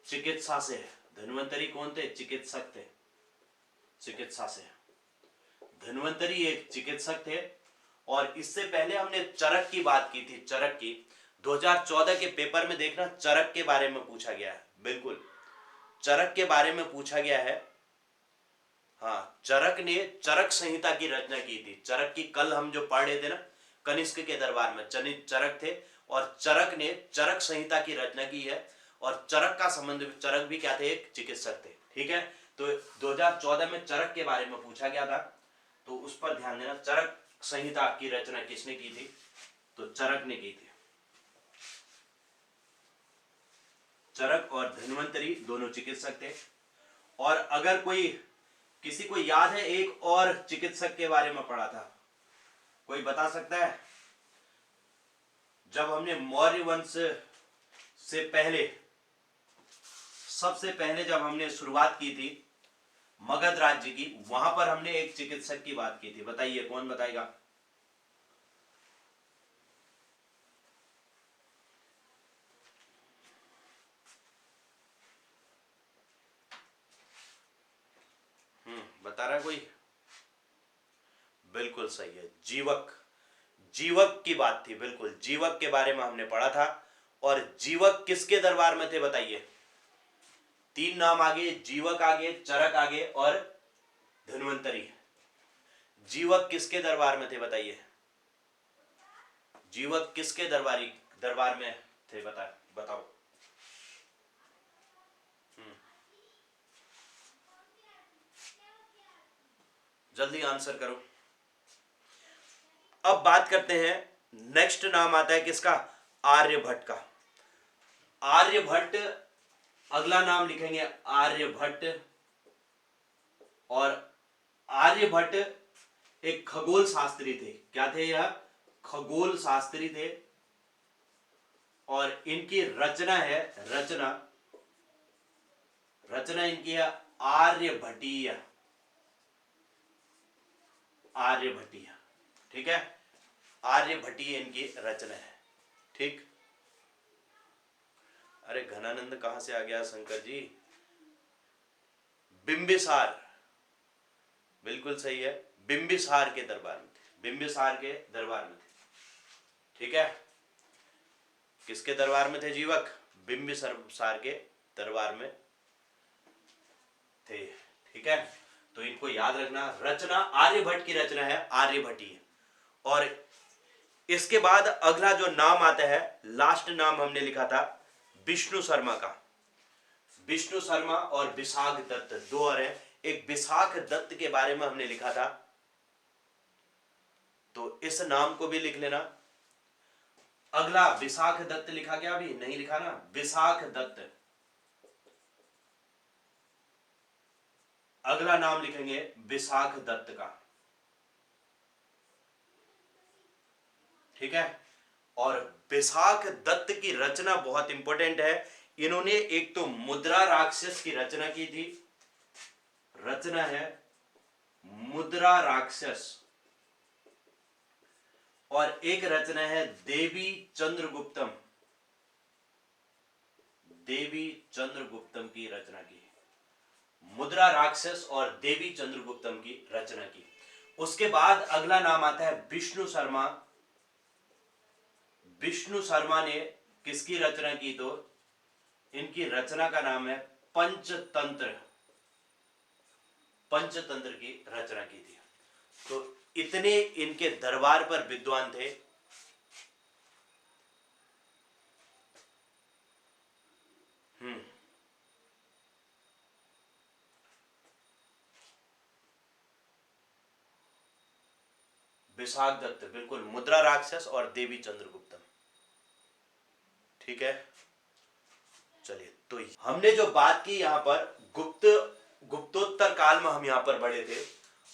चिकित्सा से है। धन्वंतरी कौन थे? चिकित्सक थे, चिकित्सा से। धन्वंतरी एक चिकित्सक थे। और इससे पहले हमने चरक की बात की थी, चरक की। 2014 के पेपर में देखना, चरक के बारे में पूछा गया है। बिल्कुल चरक के बारे में पूछा गया है। हाँ, चरक ने चरक संहिता की रचना की थी। चरक की कल हम जो पढ़ रहे थे ना, कनिष्क के दरबार में चरक थे और चरक ने चरक संहिता की रचना की है। और चरक का संबंध, चरक भी क्या थे? एक चिकित्सक थे। ठीक है, तो 2014 में चरक के बारे में पूछा गया था, तो उस पर ध्यान देना। चरक संहिता की रचना किसने की थी? तो चरक ने की थी। चरक और धन्वंतरी दोनों चिकित्सक थे। और अगर कोई, किसी को याद है एक और चिकित्सक के बारे में पढ़ा था, कोई बता सकता है? जब हमने मौर्य वंश से पहले, सबसे पहले जब हमने शुरुआत की थी मगध राज्य की, वहां पर हमने एक चिकित्सक की बात की थी। बताइए, कौन बताएगा? बता रहा है कोई? बिल्कुल सही है, जीवक। जीवक की बात थी, बिल्कुल जीवक के बारे में हमने पढ़ा था। और जीवक किसके दरबार में थे? बताइए। तीन नाम आगे, जीवक आगे, चरक आगे और धन्वंतरी। जीवक किसके दरबार में थे? बताइए। जीवक किसके दरबार में थे? बताओ। जल्दी आंसर करो। अब बात करते हैं, नेक्स्ट नाम आता है किसका? आर्यभट्ट का। आर्यभट्ट, अगला नाम लिखेंगे आर्यभट्ट। और आर्यभट्ट एक खगोल शास्त्री थे। क्या थे यह? खगोल शास्त्री थे। और इनकी रचना है, रचना इनकी है आर्यभटीय। आर्यभटीय, ठीक है, आर्यभटीय इनकी रचना है। ठीक। अरे घनानंद कहां से आ गया शंकर जी? बिंबिसार, बिल्कुल सही है, बिंबिसार के दरबार में थे। बिंबिसार के दरबार में थे। ठीक है, किसके दरबार में थे जीवक? बिंबिसार के दरबार में थे। ठीक है, तो इनको याद रखना। रचना आर्यभट्ट की रचना है आर्यभटीय। और इसके बाद अगला जो नाम आता है, लास्ट नाम हमने लिखा था विष्णु शर्मा का। विष्णु शर्मा और विशाख दत्त, दो और है। एक विशाख दत्त के बारे में हमने लिखा था, तो इस नाम को भी लिख लेना। अगला विशाख दत्त लिखा गया? अभी नहीं लिखा ना, विशाख दत्त। अगला नाम लिखेंगे विशाख दत्त का। ठीक है, और विशाख दत्त की रचना बहुत इंपॉर्टेंट है। इन्होंने एक तो मुद्रा राक्षस की रचना की थी, रचना है मुद्रा राक्षस। और एक रचना है देवी चंद्रगुप्तम। देवी चंद्रगुप्तम की रचना की। मुद्रा राक्षस और देवी चंद्रगुप्तम की रचना की। उसके बाद अगला नाम आता है विष्णु शर्मा। विष्णु शर्मा ने किसकी रचना की? तो इनकी रचना का नाम है पंचतंत्र। पंचतंत्र की रचना की थी। तो इतने इनके दरबार पर विद्वान थे। विशाख दत्त, बिल्कुल, मुद्रा राक्षस और देवी चंद्रगुप्तम। ठीक है, चलिए, तो हमने जो बात की यहां पर गुप्तोत्तर काल में हम यहां पर बढ़े थे,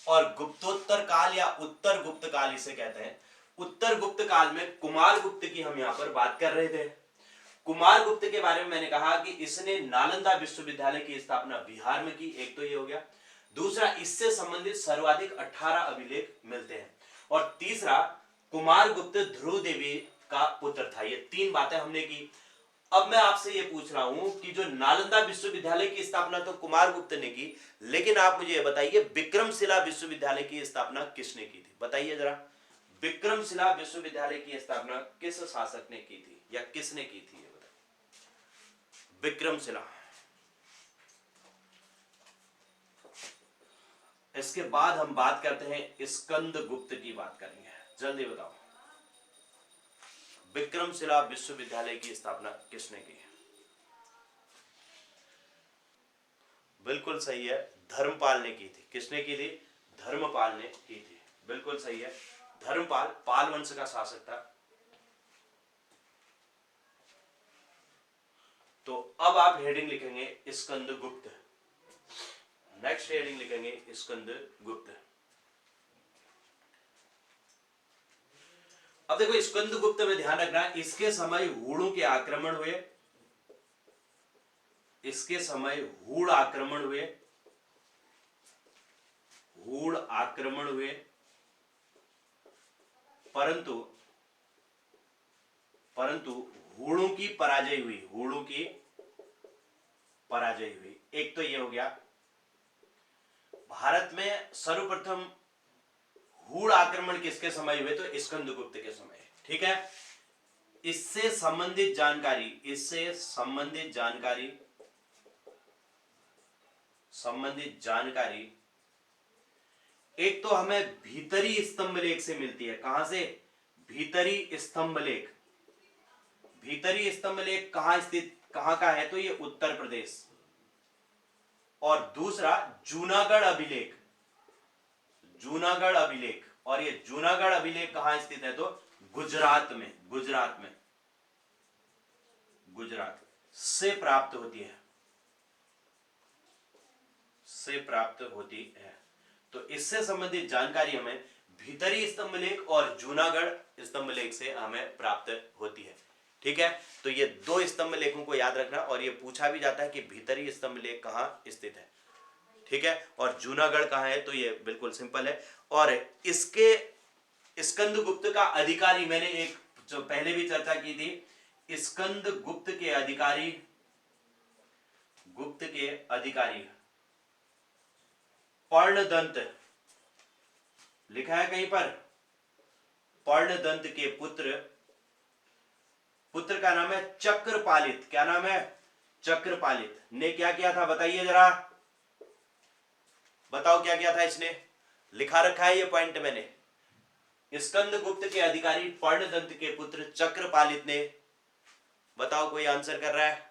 और गुप्तोत्तर काल या उत्तर गुप्त काल इसे कहते हैं। उत्तर गुप्त काल में कुमार गुप्त की हम यहां पर बात कर रहे थे। कुमार गुप्त के बारे में मैंने कहा कि इसने नालंदा विश्वविद्यालय की स्थापना बिहार में की। एक तो ये हो गया। दूसरा, इससे संबंधित सर्वाधिक 18 अभिलेख मिलते हैं। और तीसरा, कुमार गुप्त ध्रुव देवी का पुत्र था। ये 3 बातें हमने की। अब मैं आपसे ये पूछ रहा हूं कि जो नालंदा विश्वविद्यालय की स्थापना तो कुमार गुप्त ने की, लेकिन आप मुझे ये बताइए विक्रमशिला विश्वविद्यालय की स्थापना किसने की थी? बताइए जरा, विक्रमशिला विश्वविद्यालय की स्थापना किस शासक ने की थी या किसने की थी? ये बताइए। विक्रमशिला। इसके बाद हम बात करते हैं स्कंदगुप्त की बात करेंगे। जल्दी बताओ, विक्रमशिला विश्वविद्यालय की स्थापना किसने की? बिल्कुल सही है, धर्मपाल ने की थी। किसने की थी? धर्मपाल ने की थी। बिल्कुल सही है, धर्मपाल पाल वंश का शासक था। तो अब आप हेडिंग लिखेंगे स्कंदगुप्त। नेक्स्ट हेडिंग लिखेंगे स्कंदगुप्त। अब देखो, स्कंदगुप्त में ध्यान रखना, इसके समय हूणों के आक्रमण हुए। इसके समय हूण आक्रमण हुए। हूण आक्रमण हुए, परंतु हूणों की पराजय हुई। हूणों की पराजय हुई। एक तो ये हो गया। भारत में सर्वप्रथम हूण आक्रमण किसके समय हुए? तो स्कंदगुप्त के समय। ठीक है, इससे संबंधित जानकारी एक तो हमें भीतरी स्तंभलेख से मिलती है। कहां से? भीतरी स्तंभलेख। भीतरी स्तंभलेख कहां स्थित, कहां का है? तो ये उत्तर प्रदेश। और दूसरा, जूनागढ़ अभिलेख। जूनागढ़ अभिलेख, और ये जूनागढ़ अभिलेख कहां स्थित है? तो गुजरात में। गुजरात से प्राप्त होती है। तो इससे संबंधित जानकारी हमें भीतरी स्तंभलेख और जूनागढ़ स्तंभलेख से हमें प्राप्त होती है। ठीक है, तो ये 2 स्तंभलेखों को याद रखना, और ये पूछा भी जाता है कि भीतरी स्तंभलेख कहां स्थित है। ठीक है, और जूनागढ़ कहां है? तो ये बिल्कुल सिंपल है। और इसके स्कंदगुप्त का अधिकारी, मैंने एक जो पहले भी चर्चा की थी, स्कंदगुप्त के अधिकारी पर्णदंत, लिखा है कहीं पर? पर्णदंत के पुत्र का नाम है चक्रपालित। क्या नाम है? चक्रपालित ने क्या किया था? बताइए जरा, बताओ क्या किया था इसने? लिखा रखा है ये पॉइंट मैंने। स्कंदगुप्त के अधिकारी पर्णदंत के पुत्र चक्रपालित ने, बताओ कोई आंसर कर रहा है?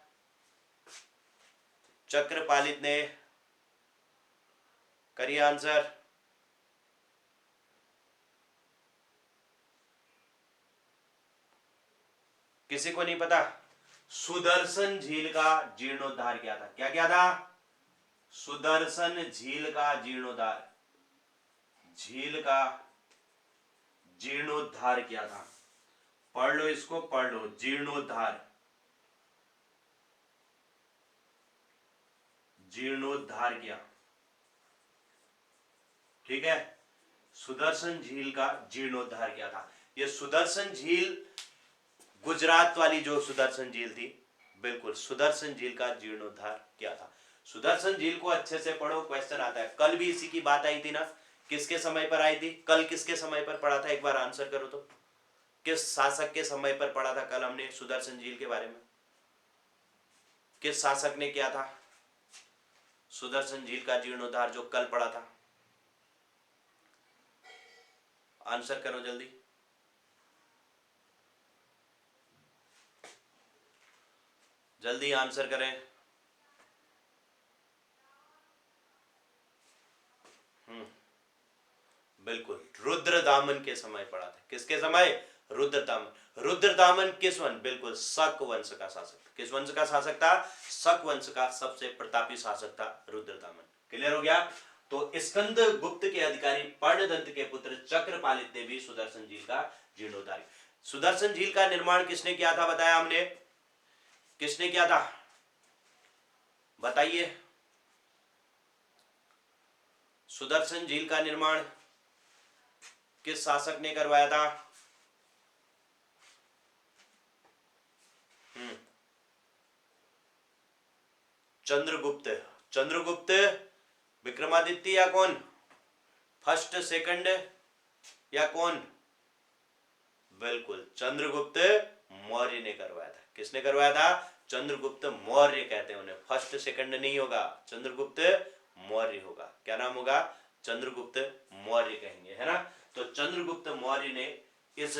चक्रपालित ने, करिए आंसर। किसी को नहीं पता? सुदर्शन झील का जीर्णोद्धार किया था। क्या किया था? सुदर्शन झील का जीर्णोद्धार। झील का जीर्णोद्धार किया था। पढ़ लो इसको, पढ़ लो, जीर्णोद्धार। जीर्णोद्धार किया। ठीक है, सुदर्शन झील का जीर्णोद्धार किया था। ये सुदर्शन झील, गुजरात वाली जो सुदर्शन झील थी, बिल्कुल सुदर्शन झील का जीर्णोद्धार किया था। सुदर्शन झील को अच्छे से पढ़ो, क्वेश्चन आता है। कल भी इसी की बात आई थी ना? किसके समय पर आई थी? कल किसके समय पर पढ़ा था? एक बार आंसर करो तो। किस शासक के समय पर पढ़ा था कल हमने सुदर्शन झील के बारे में? किस शासक ने किया था सुदर्शन झील का जीर्णोद्धार जो कल पढ़ा था? आंसर करो जल्दी। जल्दी आंसर करें। बिल्कुल रुद्रदामन के समय पढ़ा था। किसके समय? रुद्रदामन। रुद्रदामन किस वंश? बिल्कुल शक वंश का शासक। किस वंश का शासक था? शक वंश का सबसे प्रतापी शासक था रुद्रदामन। क्लियर हो गया? तो स्कंद गुप्त के अधिकारी पर्णदंत के पुत्र चक्रपालित ने भी सुदर्शन झील का जीर्णोद्धार। सुदर्शन झील का निर्माण किसने किया था? बताया हमने। किसने किया था बताइए? सुदर्शन झील का निर्माण किस शासक ने करवाया था? चंद्रगुप्त। चंद्रगुप्त विक्रमादित्य या कौन? फर्स्ट सेकंड या कौन? बिल्कुल चंद्रगुप्त मौर्य ने करवाया था। किसने करवाया था? चंद्रगुप्त मौर्य कहते हैं उन्हें। फर्स्ट सेकंड नहीं होगा, चंद्रगुप्त मौर्य होगा। क्या नाम होगा? चंद्रगुप्त मौर्य कहेंगे, है ना। तो चंद्रगुप्त मौर्य ने इस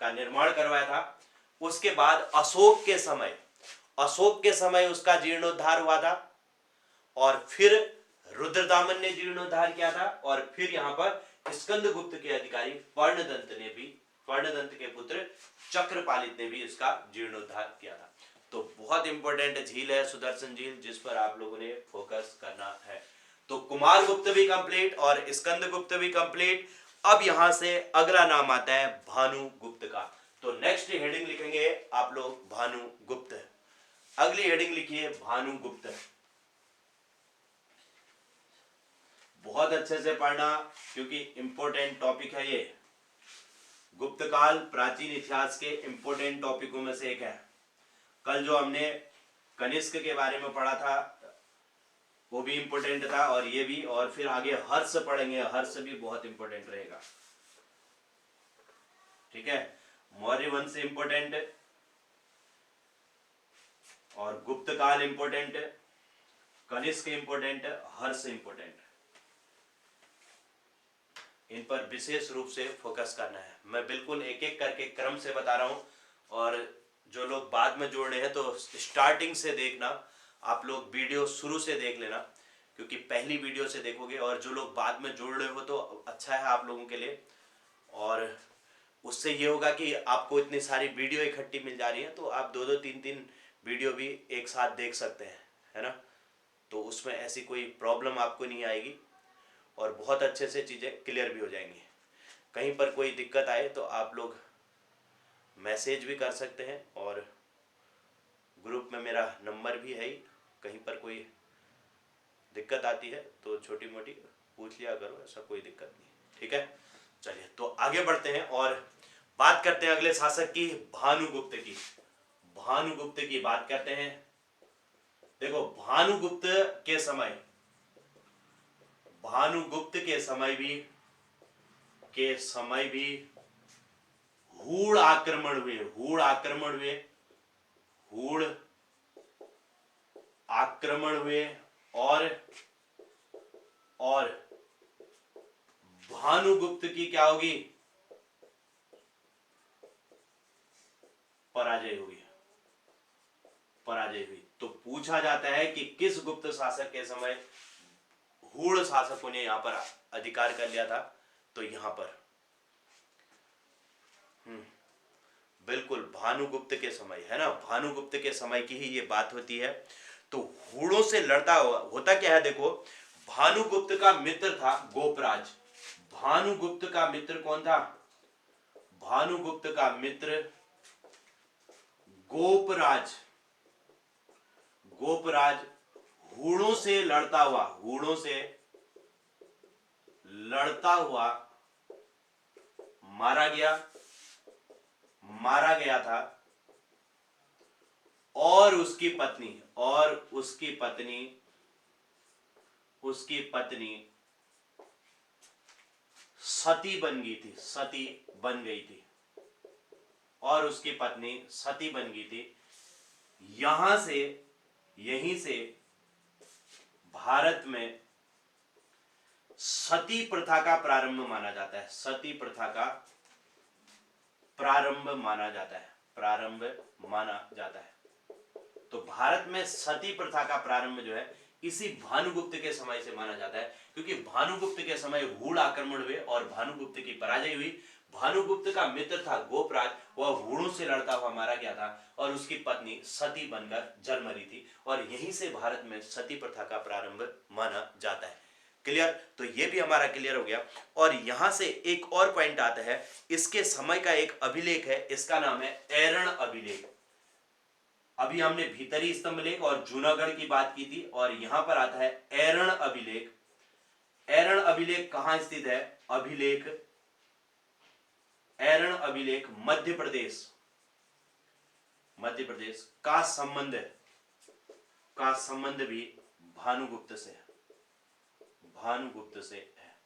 का निर्माण करवाया था। उसके बाद अशोक के समय उसका जीर्णोद्धार हुआ था और फिर रुद्रदामन ने जीर्णोद्धार किया था और फिर यहां पर स्कंदगुप्त के अधिकारी पर्णदंत के पुत्र चक्रपालित ने भी इसका जीर्णोद्धार किया था। तो बहुत इंपॉर्टेंट झील है सुदर्शन झील, जिस पर आप लोगों ने फोकस करना है। तो कुमारगुप्त भी कंप्लीट और स्कंदगुप्त भी कंप्लीट। अब यहां से अगला नाम आता है भानुगुप्त का। तो नेक्स्ट हेडिंग लिखेंगे आप लोग भानुगुप्त। अगली हेडिंग लिखिए भानुगुप्त। बहुत अच्छे से पढ़ना क्योंकि इंपॉर्टेंट टॉपिक है ये। गुप्त काल प्राचीन इतिहास के इंपॉर्टेंट टॉपिकों में से एक है। कल जो हमने कनिष्क के बारे में पढ़ा था वो भी इंपॉर्टेंट था और ये भी, और फिर आगे हर्ष पढ़ेंगे। हर्ष भी बहुत इंपॉर्टेंट रहेगा, ठीक है। मौर्य वंश इंपॉर्टेंट और गुप्त काल इंपॉर्टेंट, कनिष्क इंपॉर्टेंट, हर्ष इंपॉर्टेंट। इन पर विशेष रूप से फोकस करना है। मैं बिल्कुल एक एक करके क्रम से बता रहा हूं और जो लोग बाद में जोड़ रहे हैं तो स्टार्टिंग से देखना। आप लोग वीडियो शुरू से देख लेना क्योंकि पहली वीडियो से देखोगे और जो लोग बाद में जोड़ रहे हो तो अच्छा है आप लोगों के लिए। और उससे ये होगा कि आपको इतनी सारी वीडियो इकट्ठी मिल जा रही है तो आप दो दो तीन तीन वीडियो भी एक साथ देख सकते हैं, है ना। तो उसमें ऐसी कोई प्रॉब्लम आपको नहीं आएगी और बहुत अच्छे से चीज़ें क्लियर भी हो जाएंगी। कहीं पर कोई दिक्कत आए तो आप लोग मैसेज भी कर सकते हैं और ग्रुप में मेरा नंबर भी है ही। कहीं पर कोई दिक्कत आती है तो छोटी मोटी पूछ लिया करो, ऐसा कोई दिक्कत नहीं, ठीक है। चलिए तो आगे बढ़ते हैं और बात करते हैं अगले शासक की, भानुगुप्त की। भानुगुप्त की बात करते हैं। देखो भानुगुप्त के समय भी हूण आक्रमण हुए। और भानुगुप्त की क्या होगी? पराजय हुई। तो पूछा जाता है कि किस गुप्त शासक के समय हूण शासकों ने यहां पर अधिकार कर लिया था? तो यहां पर बिल्कुल भानुगुप्त के समय, है ना। भानुगुप्त के समय की ही ये बात होती है। तो हूणों से लड़ता हुआ होता क्या है? देखो भानुगुप्त का मित्र था गोपराज। भानुगुप्त का मित्र कौन था? भानुगुप्त का मित्र गोपराज। हूणों से लड़ता हुआ मारा गया था और उसकी पत्नी सती बन गई थी। और उसकी पत्नी सती बन गई थी। यहीं से भारत में सती प्रथा का प्रारंभ माना जाता है। सती प्रथा का प्रारंभ माना जाता है। तो भारत में सती प्रथा का प्रारंभ जो है इसी भानुगुप्त के समय से माना जाता है, क्योंकि भानुगुप्त के समय हूण आक्रमण हुए और भानुगुप्त की पराजय हुई। भानुगुप्त का मित्र था गोपराज, वह हूणों से लड़ता हुआ मारा गया था और उसकी पत्नी सती बनकर जल मरी थी, और यहीं से भारत में सती प्रथा का प्रारंभ माना जाता है। क्लियर? तो ये भी हमारा क्लियर हो गया। और यहां से एक और पॉइंट आता है, इसके समय का एक अभिलेख है, इसका नाम है ऐरण अभिलेख। अभी हमने भीतरी स्तंभ लेख और जूनागढ़ की बात की थी, और यहां पर आता है ऐरण अभिलेख। ऐरण अभिलेख कहां स्थित है? ऐरण अभिलेख मध्य प्रदेश का संबंध भी भानुगुप्त से है।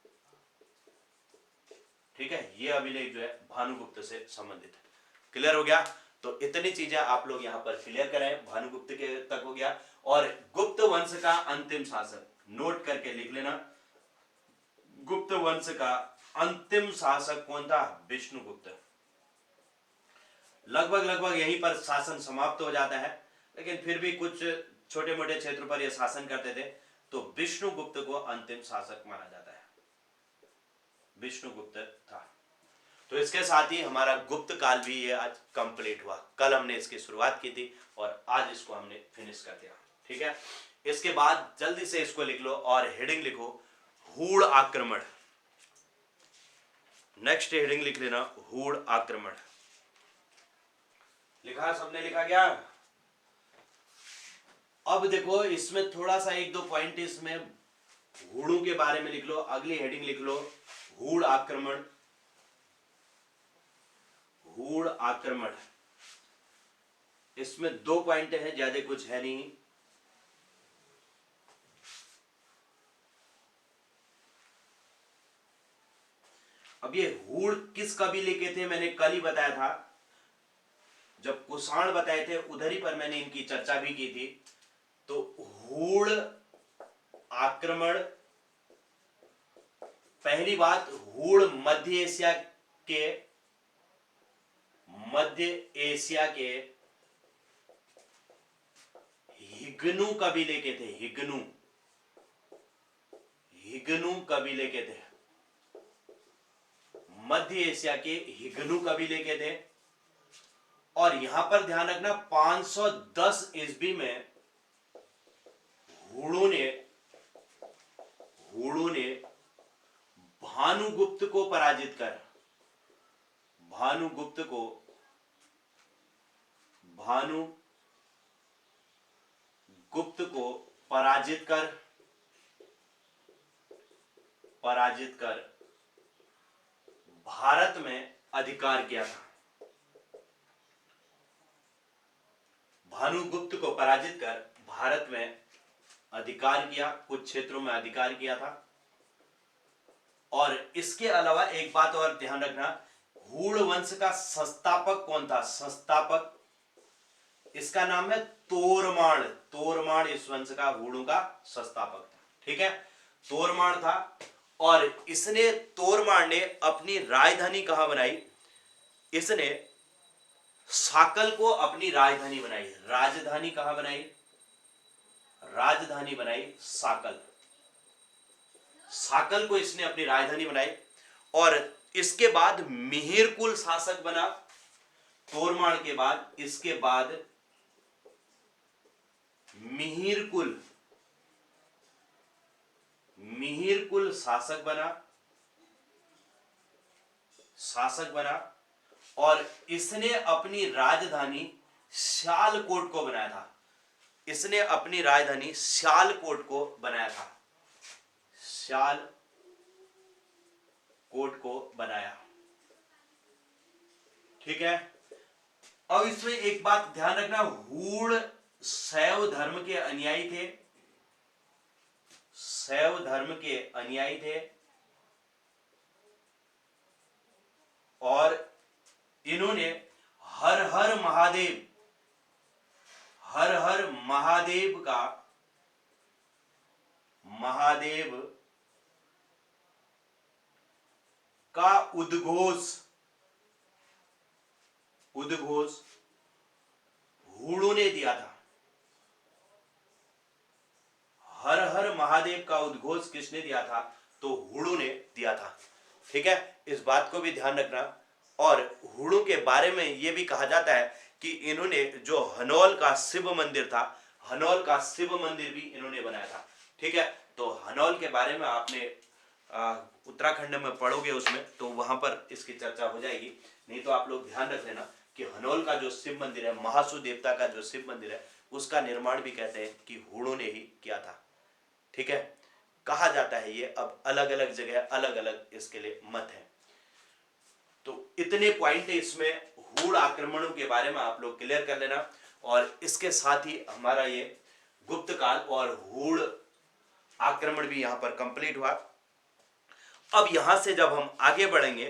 ठीक है, ये अभिलेख जो है भानुगुप्त से संबंधित है। क्लियर हो गया? तो इतनी चीजें आप लोग यहां पर क्लियर करें। भानुगुप्त के तक हो गया। और गुप्त वंश का अंतिम शासक, नोट करके लिख लेना, गुप्त वंश का अंतिम शासक कौन था? विष्णुगुप्त। लगभग यहीं पर शासन समाप्त हो जाता है, लेकिन फिर भी कुछ छोटे मोटे क्षेत्र पर यह शासन करते थे। तो विष्णुगुप्त को अंतिम शासक माना जाता है। विष्णुगुप्त था। तो इसके साथ ही हमारा गुप्त काल भी ये आज कंप्लीट हुआ। कल हमने इसकी शुरुआत की थी और आज इसको हमने फिनिश कर दिया। ठीक है, इसके बाद जल्दी से इसको लिख लो और हेडिंग लिखो, हूण आक्रमण। नेक्स्ट हेडिंग लिख लेना, हूण आक्रमण। लिखा? सबने लिखा क्या? अब देखो, इसमें थोड़ा सा एक दो पॉइंट इसमें हूणों के बारे में लिख लो। अगली हेडिंग लिख लो, हूण आक्रमण। हूण आक्रमण, इसमें दो पॉइंट है, ज्यादा कुछ है नहीं। अब ये हूण किस कबीले के थे मैंने कल ही बताया था, जब कुषाण बताए थे उधर ही पर मैंने इनकी चर्चा भी की थी। तो हूण आक्रमण, पहली बात, हूण मध्य एशिया के हिगनू कबीले के थे। हिगनू कबीले के थे, मध्य एशिया के हिगनू कबीले के थे। और यहां पर ध्यान रखना, 510 ईस्वी में हूणों ने भानुगुप्त को पराजित कर भारत में अधिकार किया था। भानुगुप्त को पराजित कर भारत में अधिकार किया, कुछ क्षेत्रों में अधिकार किया था। और इसके अलावा एक बात और ध्यान रखना, हूण वंश का संस्थापक कौन था? संस्थापक, इसका नाम है तोरमाण। तोरमाण इस वंश का, हूणों का संस्थापक था। ठीक है, तोरमाण था। और तोरमाण ने अपनी राजधानी कहां बनाई? इसने साकल को अपनी राजधानी बनाई। राजधानी कहां बनाई? राजधानी बनाई साकल। साकल को इसने अपनी राजधानी बनाई। और इसके बाद मिहिरकुल शासक बना। तोरमाण के बाद, इसके बाद मिहिरकुल शासक बना। और इसने अपनी राजधानी सियालकोट को बनाया था। सियालकोट को बनाया। ठीक है, अब इसमें एक बात ध्यान रखना, हूण शैव धर्म के अनुयायी थे। और इन्होंने हर हर महादेव, हर हर महादेव का, महादेव का उद्घोष, उद्घोष हूणों ने दिया था। हर हर महादेव का उद्घोष किसने दिया था? तो हूणों ने दिया था। ठीक है, इस बात को भी ध्यान रखना। और हूणों के बारे में यह भी कहा जाता है कि इन्होंने जो हनौल का शिव मंदिर था, हनौल का शिव मंदिर भी इन्होंने बनाया था। ठीक है, तो हनौल के बारे में आपने उत्तराखंड में पढ़ोगे उसमें, तो वहां पर इसकी चर्चा हो जाएगी। नहीं तो आप लोग ध्यान रख लेना कि हनौल का जो शिव मंदिर है, महासु देवता का जो शिव मंदिर है, उसका निर्माण भी कहते हैं कि हूणों ने ही किया था। ठीक है, कहा जाता है ये। अब अलग अलग जगह अलग अलग इसके लिए मत है। तो इतने पॉइंट इसमें हूण आक्रमणों के बारे में आप लोग क्लियर कर लेना। और इसके साथ ही हमारा ये गुप्त काल और हूण आक्रमण भी यहां पर कंप्लीट हुआ। अब यहां से जब हम आगे बढ़ेंगे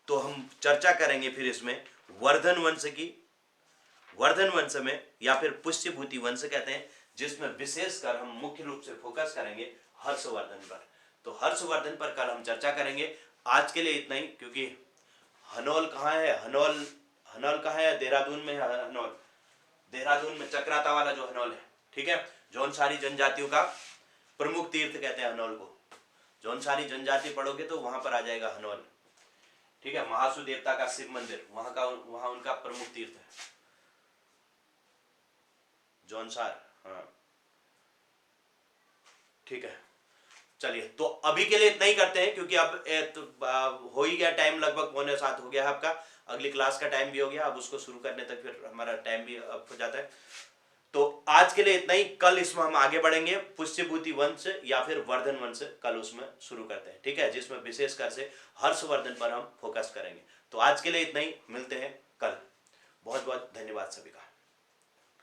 तो हम चर्चा करेंगे फिर इसमें वर्धन वंश की। वर्धन वंश में या फिर पुष्यभूति वंश कहते हैं, जिसमें विशेषकर हम मुख्य रूप से फोकस करेंगे हर्षवर्धन पर। तो हर्षवर्धन पर कल हम चर्चा करेंगे। आज के लिए इतना ही, क्योंकि हनौल कहाँ है, हनौल, हनौल कहाँ है? देहरादून में है हनौल, देहरादून में चक्राता वाला जो हनौल है। ठीक है, जौनसारी जनजातियों का प्रमुख तीर्थ कहते हैं हनौल को। जौनसारी जनजाति पढ़ोगे तो वहां पर आ जाएगा हनौल। ठीक है, महासु देवता का शिव मंदिर, वहां उनका प्रमुख तीर्थ है जौनसार। हाँ, ठीक है, चलिए तो अभी के लिए इतना ही करते हैं, क्योंकि अब हो ही गया टाइम, लगभग 6:45 हो गया है आपका। अगली क्लास का टाइम भी हो गया, अब उसको शुरू करने तक फिर हमारा टाइम भी अब हो जाता है। तो आज के लिए इतना ही। कल इसमें हम आगे बढ़ेंगे, पुष्यभूति वंश या फिर वर्धन वंश कल उसमें शुरू करते हैं। ठीक है, जिसमें विशेषकर से हर्षवर्धन पर हम फोकस करेंगे। तो आज के लिए इतना ही, मिलते हैं कल। बहुत बहुत धन्यवाद सभी का।